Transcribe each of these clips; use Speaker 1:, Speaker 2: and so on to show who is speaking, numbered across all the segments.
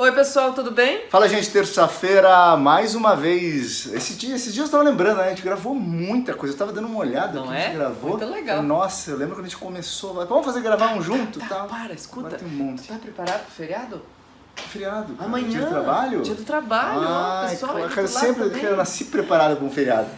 Speaker 1: Oi pessoal, tudo bem?
Speaker 2: Fala gente, terça-feira, mais uma vez. Esses dias eu tava lembrando, né? A gente gravou muita coisa, eu tava dando uma olhada
Speaker 1: Não
Speaker 2: que a
Speaker 1: é?
Speaker 2: gente gravou.
Speaker 1: Muito legal.
Speaker 2: Nossa, eu lembro quando a gente começou, vamos fazer gravar um junto? Tá.
Speaker 1: Para, escuta.
Speaker 2: Agora tem um monte.
Speaker 1: Tá preparado pro feriado?
Speaker 2: Feriado. Cara.
Speaker 1: Amanhã.
Speaker 2: Dia do trabalho?
Speaker 1: Dia do trabalho, pessoal.
Speaker 2: Eu sempre eu nasci preparado pra um feriado.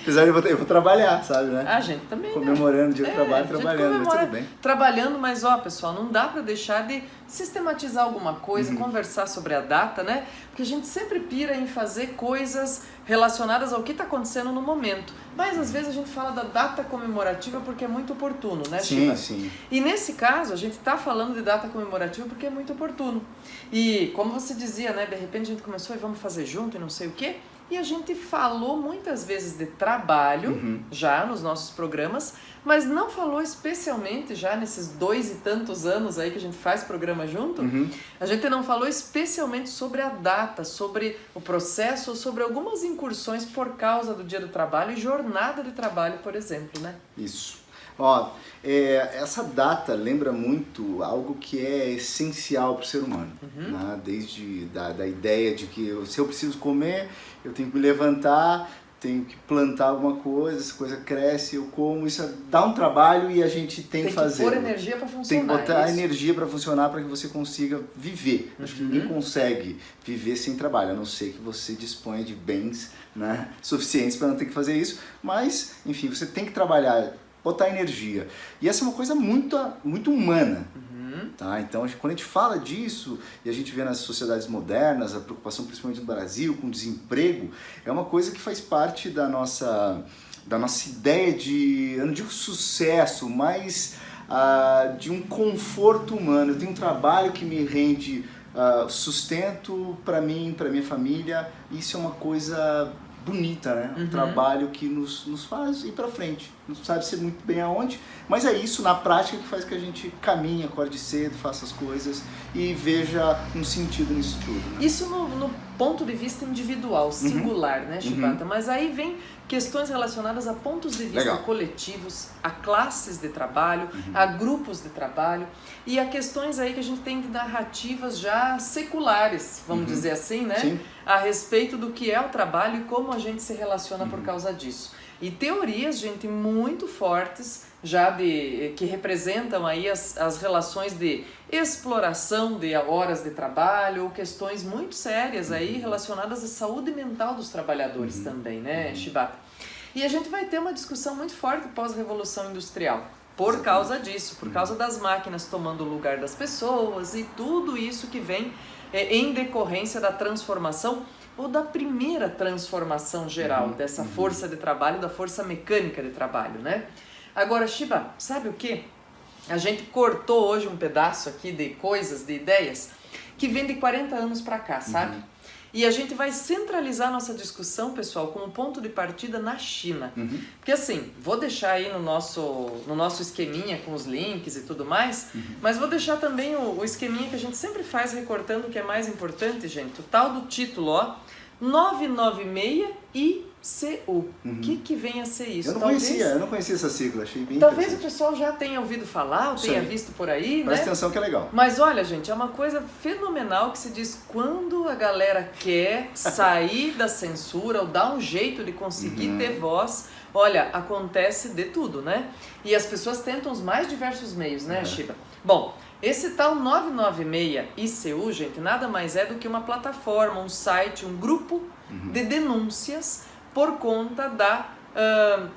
Speaker 2: Apesar de eu vou trabalhar, sabe, né?
Speaker 1: A gente também,
Speaker 2: comemorando o dia do trabalho,
Speaker 1: a gente
Speaker 2: trabalhando, mas
Speaker 1: comemora
Speaker 2: tudo bem.
Speaker 1: trabalhando, mas pessoal, não dá pra deixar de sistematizar alguma coisa, conversar sobre a data, né? Porque a gente sempre pira em fazer coisas relacionadas ao que tá acontecendo no momento. Mas às vezes a gente fala da data comemorativa porque é muito oportuno, né, Chiba?
Speaker 2: Sim.
Speaker 1: E nesse caso, a gente tá falando de data comemorativa porque é muito oportuno. E como você dizia, né, de repente a gente começou e vamos fazer junto e não sei o quê. E a gente falou muitas vezes de trabalho, já nos nossos programas, mas não falou especialmente, já nesses 2 e tantos anos aí que a gente faz programa junto, a gente não falou especialmente sobre a data, sobre o processo, sobre algumas incursões por causa do Dia do Trabalho e jornada de trabalho, por exemplo, né?
Speaker 2: Isso. Essa data lembra muito algo que é essencial para o ser humano, né? Desde da ideia de que se eu preciso comer, eu tenho que me levantar, tenho que plantar alguma coisa, essa coisa cresce, eu como, isso dá um trabalho e a gente tem que fazer.
Speaker 1: Tem que pôr energia para funcionar.
Speaker 2: Tem que botar a energia para funcionar para que você consiga viver. Acho que ninguém consegue viver sem trabalho, a não ser que você disponha de bens, né, suficientes para não ter que fazer isso, mas, enfim, você tem que trabalhar, botar energia. E essa é uma coisa muito humana. Tá? Então, quando a gente fala disso, e a gente vê nas sociedades modernas, a preocupação principalmente no Brasil, com o desemprego, é uma coisa que faz parte da nossa ideia de, eu não digo sucesso, mas de um conforto humano. Eu tenho um trabalho que me rende sustento para mim, para minha família, isso é uma coisa bonita, né? Um trabalho que nos faz ir para frente. Não sabe ser muito bem aonde, mas é isso na prática que faz que a gente caminhe, acorde cedo, faça as coisas e veja um sentido nisso tudo. Né?
Speaker 1: Isso no ponto de vista individual, singular, né, Chibata? Mas aí vem questões relacionadas a pontos de vista coletivos, a classes de trabalho, a grupos de trabalho e a questões aí que a gente tem de narrativas já seculares, vamos dizer assim, né?
Speaker 2: Sim.
Speaker 1: A respeito do que é o trabalho e como a gente se relaciona por causa disso. E teorias, gente, muito fortes, já que representam aí as relações de exploração de horas de trabalho, ou questões muito sérias aí relacionadas à saúde mental dos trabalhadores também, né, Chibata? E a gente vai ter uma discussão muito forte pós-revolução industrial. Por causa disso, por causa das máquinas tomando o lugar das pessoas e tudo isso que vem em decorrência da transformação ou da primeira transformação geral dessa força de trabalho, da força mecânica de trabalho, né? Agora, Chiba, sabe o que? A gente cortou hoje um pedaço aqui de coisas, de ideias, que vem de 40 anos para cá, sabe? E a gente vai centralizar nossa discussão, pessoal, com um ponto de partida na China. Porque assim, vou deixar aí no nosso esqueminha com os links e tudo mais, mas vou deixar também o esqueminha que a gente sempre faz recortando o que é mais importante, gente. O tal do título, 996 ICU. O que vem a ser isso?
Speaker 2: Eu não conhecia essa sigla, achei bem
Speaker 1: Talvez o
Speaker 2: interessante.
Speaker 1: pessoal já tenha ouvido falar, ou tenha visto por aí,
Speaker 2: Presta
Speaker 1: né?
Speaker 2: atenção que é legal.
Speaker 1: Mas olha, gente, é uma coisa fenomenal que se diz quando a galera quer sair da censura ou dar um jeito de conseguir ter voz, olha, acontece de tudo, né? E as pessoas tentam os mais diversos meios, né, Chiba? Bom, esse tal 996 ICU, gente, nada mais é do que uma plataforma, um site, um grupo de denúncias por conta da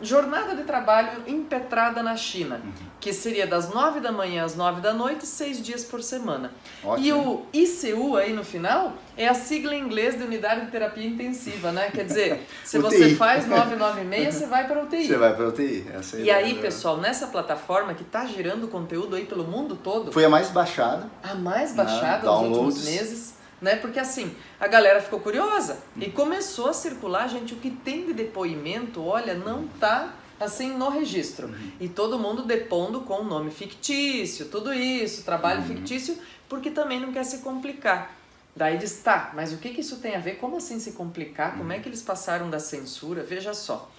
Speaker 1: jornada de trabalho impetrada na China, que seria das 9 da manhã às 9 da noite, 6 dias por semana.
Speaker 2: Ótimo.
Speaker 1: E o ICU aí no final é a sigla em inglês de Unidade de Terapia Intensiva, né? Quer dizer, se você faz 996, você vai para UTI.
Speaker 2: Você vai para UTI. Essa
Speaker 1: E aí, pessoal, nessa plataforma que tá girando conteúdo aí pelo mundo todo...
Speaker 2: Foi a mais baixada.
Speaker 1: A mais baixada nos últimos meses, né? Porque assim, a galera ficou curiosa e começou a circular, gente, o que tem de depoimento, olha, não tá assim no registro. E todo mundo depondo com nome fictício, tudo isso, trabalho fictício, porque também não quer se complicar. Daí diz, tá, mas o que isso tem a ver? Como assim se complicar? Como é que eles passaram da censura? Veja só,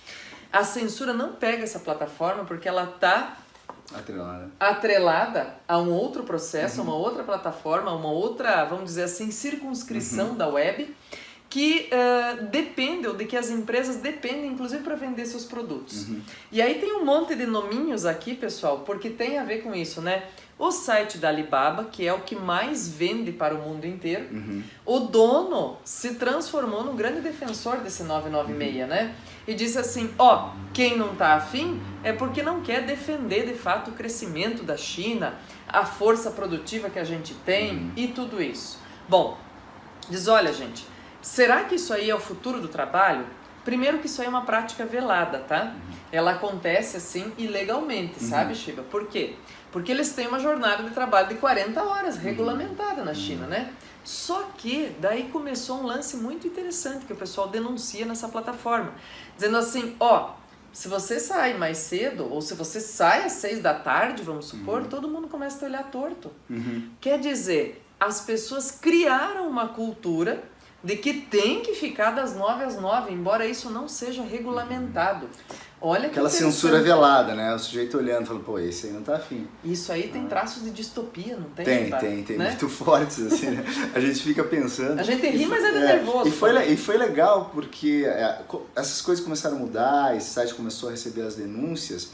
Speaker 1: a censura não pega essa plataforma porque ela tá atrelada a um outro processo, a uma outra plataforma, a uma outra, vamos dizer assim, circunscrição da web, que depende, ou de que as empresas dependem, inclusive, para vender seus produtos. E aí tem um monte de nominhos aqui, pessoal, porque tem a ver com isso, né? O site da Alibaba, que é o que mais vende para o mundo inteiro, o dono se transformou num grande defensor desse 996, né? E disse assim, quem não tá afim é porque não quer defender, de fato, o crescimento da China, a força produtiva que a gente tem e tudo isso. Bom, diz, olha, gente, será que isso aí é o futuro do trabalho? Primeiro que isso aí é uma prática velada, tá? Ela acontece assim ilegalmente, sabe, Shiba? Por quê? Porque eles têm uma jornada de trabalho de 40 horas regulamentada na China, né? Só que daí começou um lance muito interessante que o pessoal denuncia nessa plataforma, dizendo assim, se você sai mais cedo, ou se você sai às 6 da tarde, vamos supor, todo mundo começa a te olhar torto. Quer dizer, as pessoas criaram uma cultura de que tem que ficar das 9 às 9, embora isso não seja regulamentado. Olha que
Speaker 2: aquela censura velada, né? O sujeito olhando, falando, pô, esse aí não tá afim.
Speaker 1: Isso aí tem traços de distopia, não tem?
Speaker 2: Tem,
Speaker 1: né?
Speaker 2: Muito fortes, assim, né? A gente fica pensando...
Speaker 1: A gente ri, mas é de nervoso.
Speaker 2: E foi legal, porque essas coisas começaram a mudar, esse site começou a receber as denúncias,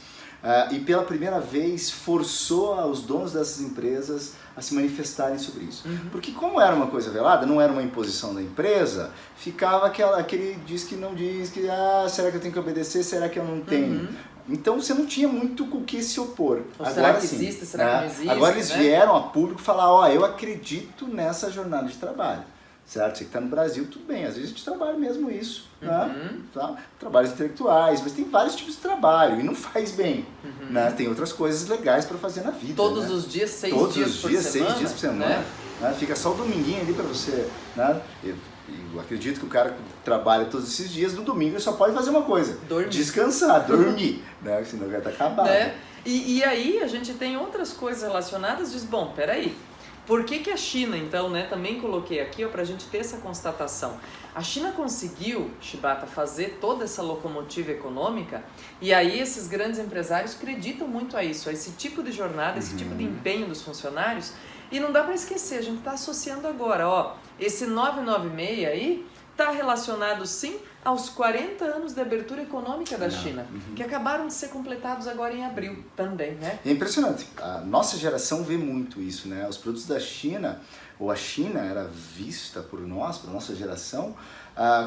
Speaker 2: e pela primeira vez forçou os donos dessas empresas a se manifestarem sobre isso. Porque como era uma coisa velada, não era uma imposição da empresa, ficava aquele diz que não diz, que será que eu tenho que obedecer, será que eu não tenho? Então você não tinha muito com o que se opor.
Speaker 1: Ou será que existe, será que não existe?
Speaker 2: Agora eles vieram a público falar, eu acredito nessa jornada de trabalho. Certo? Você que está no Brasil, tudo bem, às vezes a gente trabalha mesmo isso, né? Tá? Trabalhos intelectuais, mas tem vários tipos de trabalho e não faz bem, né? Tem outras coisas legais para fazer na vida.
Speaker 1: Todos
Speaker 2: né?
Speaker 1: os dias, 6
Speaker 2: Todos
Speaker 1: dias
Speaker 2: os
Speaker 1: por
Speaker 2: dias,
Speaker 1: semana,
Speaker 2: 6 dias por semana, né? Fica só o dominguinho ali para você, né? Eu acredito que o cara que trabalha todos esses dias, no domingo ele só pode fazer uma coisa, descansar, dormir, né? Senão vai estar acabado.
Speaker 1: Né? E aí a gente tem outras coisas relacionadas, diz, bom, peraí, por que a China, então, né, também coloquei aqui para a gente ter essa constatação. A China conseguiu, Shibata, fazer toda essa locomotiva econômica e aí esses grandes empresários acreditam muito a isso, a esse tipo de jornada, esse tipo de empenho dos funcionários. E não dá para esquecer, a gente está associando agora, esse 996 aí está relacionado sim aos 40 anos de abertura econômica da China, que acabaram de ser completados agora em abril também, né?
Speaker 2: É impressionante, a nossa geração vê muito isso, né? Os produtos da China, ou a China era vista por nós, por nossa geração,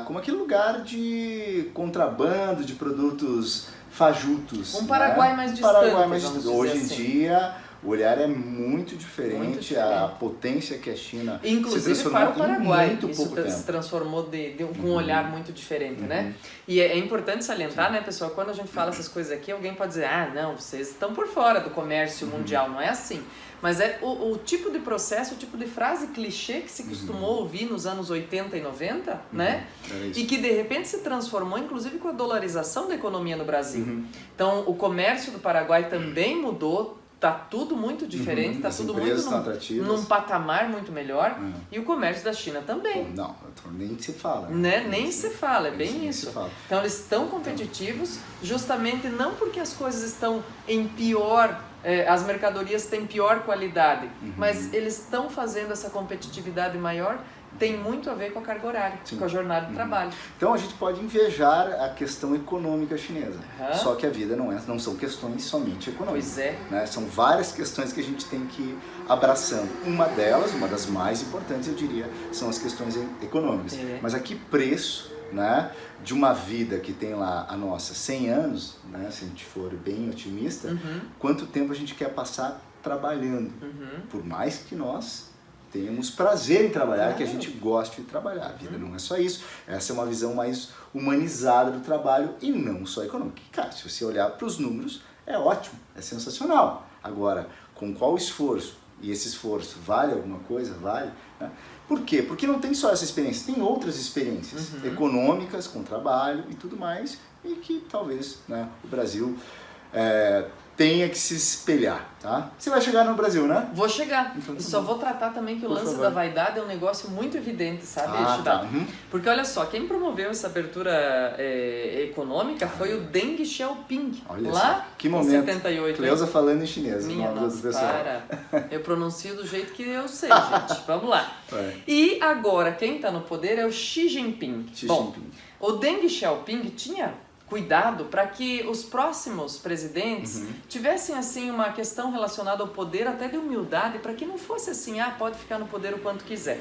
Speaker 2: como aquele lugar de contrabando, de produtos fajutos.
Speaker 1: Um Paraguai,
Speaker 2: né?
Speaker 1: mais distante,
Speaker 2: Paraguai mais
Speaker 1: vamos
Speaker 2: distante. Hoje
Speaker 1: dizer
Speaker 2: em dia... O olhar é muito diferente, a potência que a China
Speaker 1: inclusive
Speaker 2: se transformou
Speaker 1: para o Paraguai,
Speaker 2: em muito
Speaker 1: isso
Speaker 2: pouco tempo.
Speaker 1: Se transformou com um olhar muito diferente, né? E é importante salientar, né, pessoal, quando a gente fala essas coisas aqui, alguém pode dizer, não, vocês estão por fora do comércio mundial, não é assim. Mas é o tipo de processo, o tipo de frase clichê que se costumou ouvir nos anos 80 e 90, né? E que de repente se transformou, inclusive com a dolarização da economia no Brasil. Então, o comércio do Paraguai também mudou. Tá tudo muito diferente, tá tudo muito num patamar muito melhor. E o comércio da China também.
Speaker 2: Não, nem se fala.
Speaker 1: Né? Nem se fala, é bem isso. Então eles estão competitivos justamente não porque as coisas estão em pior, as mercadorias têm pior qualidade, mas eles estão fazendo essa competitividade maior, tem muito a ver com a carga horária, com a jornada de trabalho.
Speaker 2: Então a gente pode invejar a questão econômica chinesa, só que a vida não são questões somente econômicas.
Speaker 1: Pois é.
Speaker 2: Né? São várias questões que a gente tem que ir abraçando. Uma delas, uma das mais importantes, eu diria, são as questões econômicas. Mas a que preço, né, de uma vida que tem lá a nossa 100 anos, né, se a gente for bem otimista, quanto tempo a gente quer passar trabalhando, por mais que nós tenhamos prazer em trabalhar, que a gente goste de trabalhar. A vida não é só isso. Essa é uma visão mais humanizada do trabalho e não só econômica. Cara, se você olhar para os números, é ótimo, é sensacional. Agora, com qual esforço? E esse esforço vale alguma coisa? Vale? Né? Por quê? Porque não tem só essa experiência, tem outras experiências econômicas, com trabalho e tudo mais, e que talvez, né, o Brasil tenha que se espelhar, tá? Você vai chegar no Brasil, né?
Speaker 1: Vou chegar.
Speaker 2: Então,
Speaker 1: e só vou tratar também que o lance da vaidade é um negócio muito evidente, sabe,
Speaker 2: Tá.
Speaker 1: Porque olha só, quem promoveu essa abertura econômica foi o Deng Xiaoping,
Speaker 2: olha
Speaker 1: lá
Speaker 2: só. Que
Speaker 1: em
Speaker 2: momento.
Speaker 1: 78.
Speaker 2: Cleusa falando em chinês.
Speaker 1: Minha nossa, para. Eu pronuncio do jeito que eu sei, gente. Vamos lá. E agora, quem está no poder é o Xi Jinping. Bom, o Deng Xiaoping tinha cuidado para que os próximos presidentes tivessem assim uma questão relacionada ao poder até de humildade, para que não fosse assim, pode ficar no poder o quanto quiser.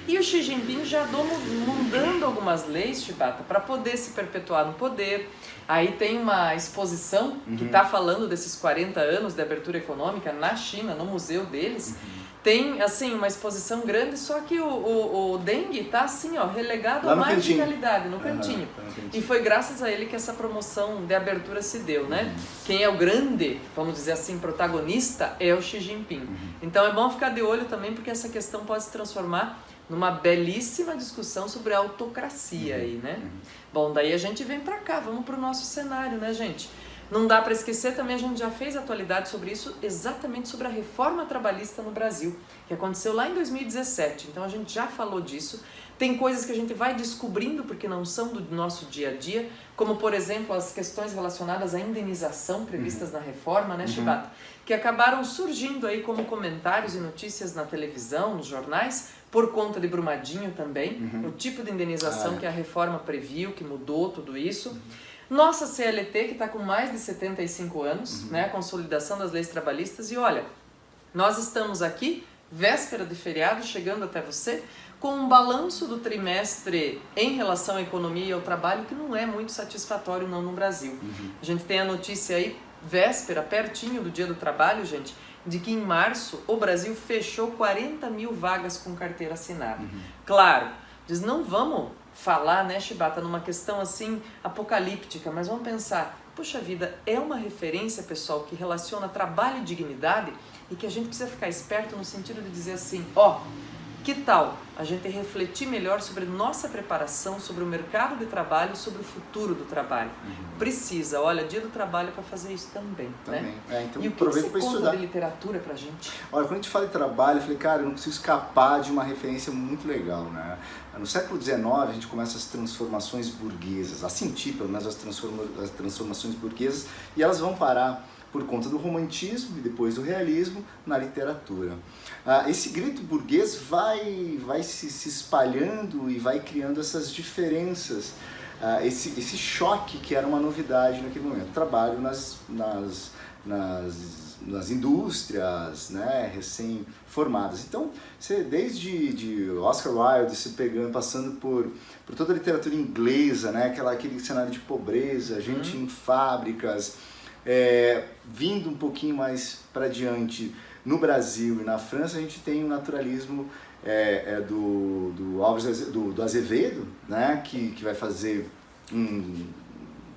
Speaker 1: E o Xi Jinping já andou mudando algumas leis, Chibata, para poder se perpetuar no poder. Aí tem uma exposição que está falando desses 40 anos de abertura econômica na China, no museu deles. Tem, assim, uma exposição grande, só que o Deng tá assim, ó, relegado à marginalidade, no cantinho. E foi graças a ele que essa promoção de abertura se deu, né? Quem é o grande, vamos dizer assim, protagonista é o Xi Jinping. Então é bom ficar de olho também, porque essa questão pode se transformar numa belíssima discussão sobre a autocracia aí, né? Bom, daí a gente vem pra cá, vamos pro nosso cenário, né, gente? Não dá para esquecer também, a gente já fez atualidade sobre isso, exatamente sobre a reforma trabalhista no Brasil, que aconteceu lá em 2017. Então a gente já falou disso. Tem coisas que a gente vai descobrindo porque não são do nosso dia a dia, como por exemplo as questões relacionadas à indenização previstas na reforma, né, Chibata? Que acabaram surgindo aí como comentários e notícias na televisão, nos jornais, por conta de Brumadinho também, o tipo de indenização que a reforma previu, que mudou tudo isso. Nossa CLT, que está com mais de 75 anos, né, a consolidação das leis trabalhistas. E olha, nós estamos aqui, véspera de feriado, chegando até você, com um balanço do trimestre em relação à economia e ao trabalho que não é muito satisfatório não no Brasil. A gente tem a notícia aí, véspera, pertinho do Dia do Trabalho, gente, de que em março o Brasil fechou 40 mil vagas com carteira assinada. Claro, diz, não vamos falar, né, Chibata, numa questão assim apocalíptica, mas vamos pensar, puxa vida, é uma referência, pessoal, que relaciona trabalho e dignidade e que a gente precisa ficar esperto no sentido de dizer assim, que tal a gente refletir melhor sobre nossa preparação, sobre o mercado de trabalho, sobre o futuro do trabalho? Precisa, olha, Dia do Trabalho para fazer isso também, né?
Speaker 2: Então
Speaker 1: e o que você conta de literatura pra gente?
Speaker 2: Olha, quando a gente fala de trabalho, eu falei, cara, eu não consigo escapar de uma referência muito legal, né? No século XIX, a gente começa as transformações burguesas, assim, pelo menos as transformações burguesas, e elas vão parar por conta do romantismo e depois do realismo na literatura. Esse grito burguês vai se espalhando e vai criando essas diferenças, esse choque que era uma novidade naquele momento. Trabalho nas indústrias, né, recém-formadas. Então, você, desde de Oscar Wilde, se pegando, passando por toda a literatura inglesa, né, aquele cenário de pobreza, gente em fábricas, vindo um pouquinho mais para diante no Brasil e na França, a gente tem o naturalismo do Azevedo, né, que vai fazer um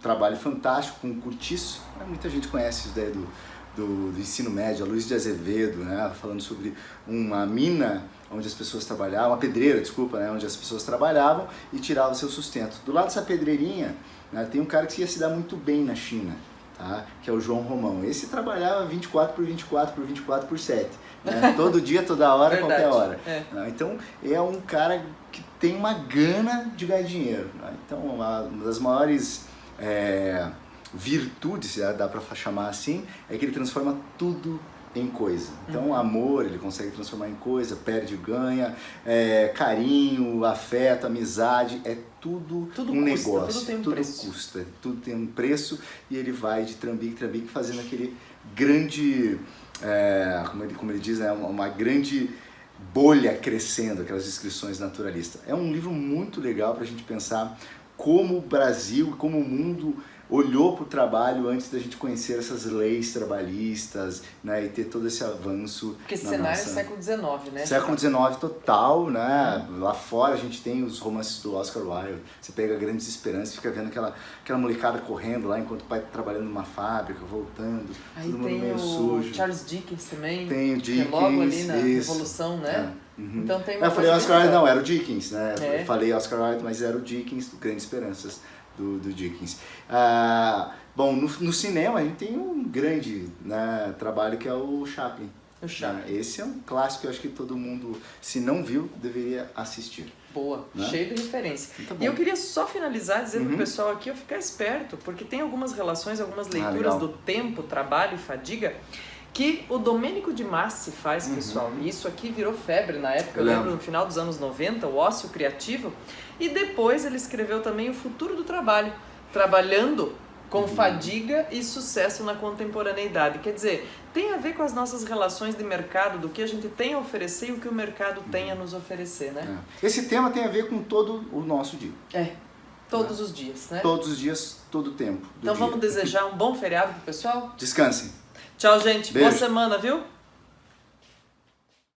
Speaker 2: trabalho fantástico com o Curtiço. Muita gente conhece isso daí do ensino médio, a Luiz de Azevedo, né, falando sobre uma mina onde as pessoas trabalhavam, uma pedreira, desculpa, né, onde as pessoas trabalhavam e tiravam seu sustento. Do lado dessa pedreirinha, né, tem um cara que ia se dar muito bem na China, tá? Que é o João Romão. Esse trabalhava 24 por 24 por 24 por 7, né? Todo dia, toda hora, qualquer hora. Então é um cara que tem uma gana de ganhar dinheiro, né? Então uma das maiores virtudes, dá para chamar assim, é que ele transforma tudo em coisa. Então amor ele consegue transformar em coisa, perde, ganha, carinho, afeto, amizade, tudo um negócio,
Speaker 1: tudo tem um
Speaker 2: tudo
Speaker 1: preço.
Speaker 2: custa, tudo tem um preço, e ele vai de trambique fazendo aquele grande, como ele diz, né, uma grande bolha crescendo, aquelas descrições naturalistas. É um livro muito legal para a gente pensar como o Brasil, como o mundo olhou para o trabalho antes da gente conhecer essas leis trabalhistas, né, e ter todo esse avanço.
Speaker 1: Porque esse cenário é século XIX, né?
Speaker 2: Século XIX total, né? Lá fora a gente tem os romances do Oscar Wilde. Você pega Grandes Esperanças, fica vendo aquela molecada correndo lá enquanto o pai tá trabalhando numa fábrica, voltando,
Speaker 1: aí
Speaker 2: todo mundo
Speaker 1: tem
Speaker 2: meio sujo.
Speaker 1: Charles Dickens também,
Speaker 2: tem o Dickens,
Speaker 1: que é logo ali na Revolução, né? Então tem uma
Speaker 2: eu falei
Speaker 1: coisa
Speaker 2: Oscar Wilde,
Speaker 1: legal.
Speaker 2: não, era o Dickens, né? Eu falei Oscar Wilde, mas era o Dickens, do Grandes Esperanças. Do Dickens. Bom, no cinema a gente tem um grande, né, trabalho que é o Chaplin.
Speaker 1: O Chaplin.
Speaker 2: Esse é um clássico que eu acho que todo mundo, se não viu, deveria assistir.
Speaker 1: Boa,
Speaker 2: né?
Speaker 1: cheio de referência.
Speaker 2: Tá
Speaker 1: E eu queria só finalizar dizendo pro pessoal aqui eu ficar esperto, porque tem algumas relações, algumas leituras do tempo, trabalho e fadiga que o Domênico de Masi faz, pessoal. E isso aqui virou febre na época, eu lembro no final dos anos 90, o ócio criativo. E depois ele escreveu também O Futuro do Trabalho, trabalhando com fadiga e sucesso na contemporaneidade. Quer dizer, tem a ver com as nossas relações de mercado, do que a gente tem a oferecer e o que o mercado tem a nos oferecer, né?
Speaker 2: Esse tema tem a ver com todo o nosso dia.
Speaker 1: Todos os dias, né?
Speaker 2: Todos os dias, todo o tempo.
Speaker 1: Então vamos desejar um bom feriado pro pessoal?
Speaker 2: Descansem.
Speaker 1: Tchau, gente.
Speaker 2: Beijo.
Speaker 1: Boa semana, viu?